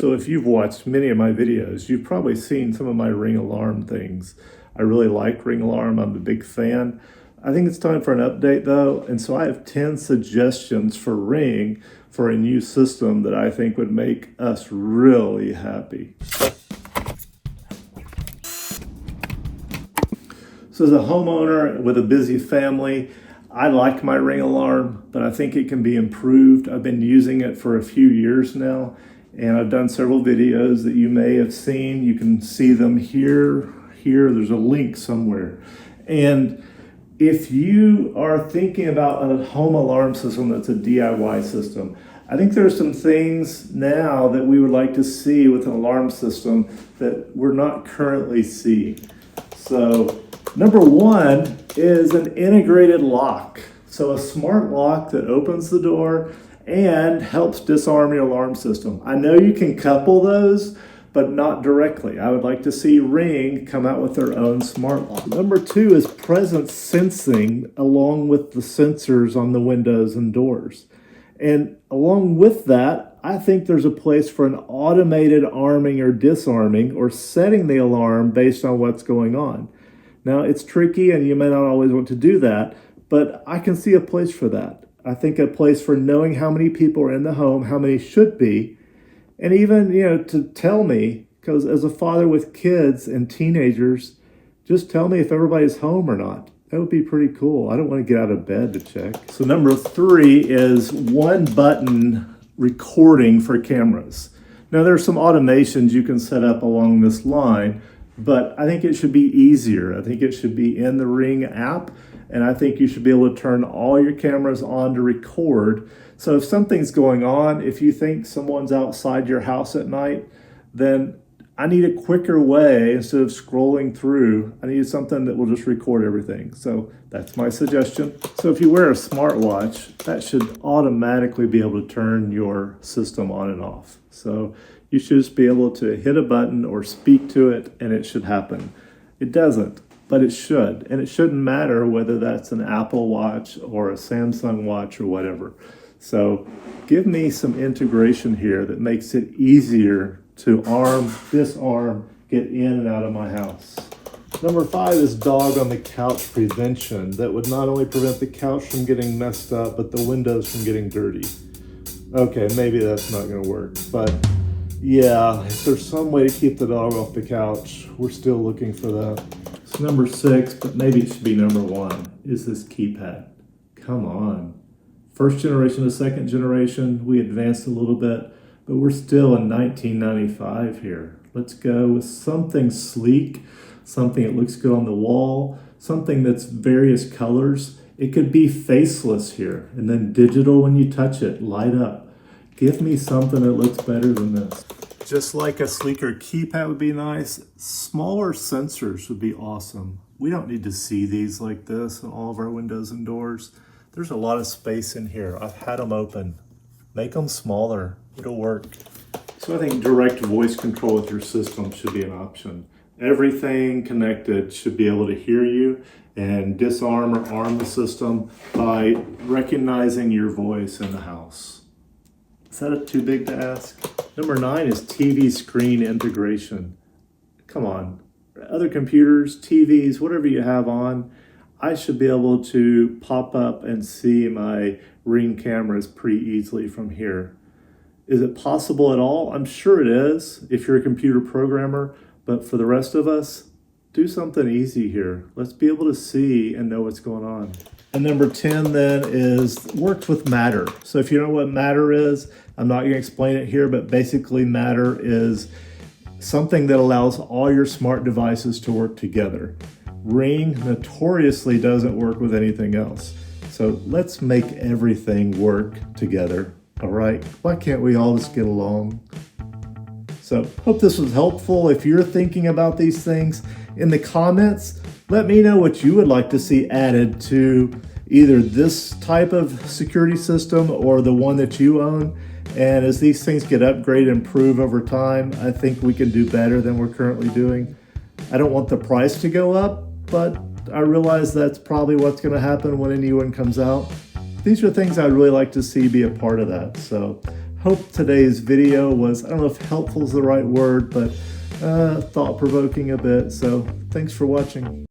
So if you've watched many of my videos, you've probably seen some of my Ring alarm things. I really like Ring alarm. I'm a big fan. I think it's time for an update though, and so I have 10 suggestions for Ring for a new system that I think would make us really happy. So as a homeowner with a busy family, I like my Ring alarm, but I think it can be improved. I've been using it for a few years now, and I've done several videos that you may have seen. You can see them here, there's a link somewhere. And if you are thinking about a home alarm system that's a DIY system, I think there are some things now that we would like to see with an alarm system that we're not currently seeing. So number one is an integrated lock. So a smart lock that opens the door and helps disarm your alarm system. I know you can couple those, but not directly. I would like to see Ring come out with their own smart lock. Number two is presence sensing along with the sensors on the windows and doors. And along with that, I think there's a place for an automated arming or disarming or setting the alarm based on what's going on. Now, it's tricky and you may not always want to do that, but I can see a place for that. I think a place for knowing how many people are in the home, how many should be, and even, to tell me, because as a father with kids and teenagers, just tell me if everybody's home or not. That would be pretty cool. I don't want to get out of bed to check. So number three is one button recording for cameras. Now there's some automations you can set up along this line, but I think it should be easier. I think it should be in the Ring app, and I think you should be able to turn all your cameras on to record. So if something's going on, if you think someone's outside your house at night, then I need a quicker way instead of scrolling through. I need something that will just record everything. So that's my suggestion. So if you wear a smartwatch, that should automatically be able to turn your system on and off. So you should just be able to hit a button or speak to it and it should happen. It doesn't, but it should. And it shouldn't matter whether that's an Apple Watch or a Samsung watch or whatever. So give me some integration here that makes it easier to arm, disarm, get in and out of my house. Number five is dog on the couch prevention. That would not only prevent the couch from getting messed up, but the windows from getting dirty. Okay, maybe that's not gonna work, but yeah, if there's some way to keep the dog off the couch, we're still looking for that. So number six, but maybe it should be number one, is this keypad. Come on. First generation to second generation, we advanced a little bit, but we're still in 1995 here. Let's go with something sleek, something that looks good on the wall, something that's various colors. It could be faceless here, and then digital when you touch it, light up. Give me something that looks better than this. Just like a sleeker keypad would be nice, smaller sensors would be awesome. We don't need to see these like this on all of our windows and doors. There's a lot of space in here. I've had them open. Make them smaller, it'll work. So I think direct voice control with your system should be an option. Everything connected should be able to hear you and disarm or arm the system by recognizing your voice in the house. Is that too big to ask? Number 9 is TV screen integration. Come on, other computers, TVs, whatever you have on, I should be able to pop up and see my Ring cameras pretty easily from here. Is it possible at all? I'm sure it is if you're a computer programmer, but for the rest of us, do something easy here. Let's be able to see and know what's going on. And number 10 then is works with Matter. So if you don't know what Matter is, I'm not going to explain it here, but basically Matter is something that allows all your smart devices to work together. Ring notoriously doesn't work with anything else. So let's make everything work together, all right? Why can't we all just get along? So hope this was helpful. If you're thinking about these things, in the comments, let me know what you would like to see added to either this type of security system or the one that you own. And as these things get upgraded and improve over time, I think we can do better than we're currently doing. I don't want the price to go up, but I realize that's probably what's going to happen when a new one comes out. These are things I'd really like to see be a part of that. So Hope today's video was, I don't know if helpful is the right word, but thought-provoking a bit. So thanks for watching.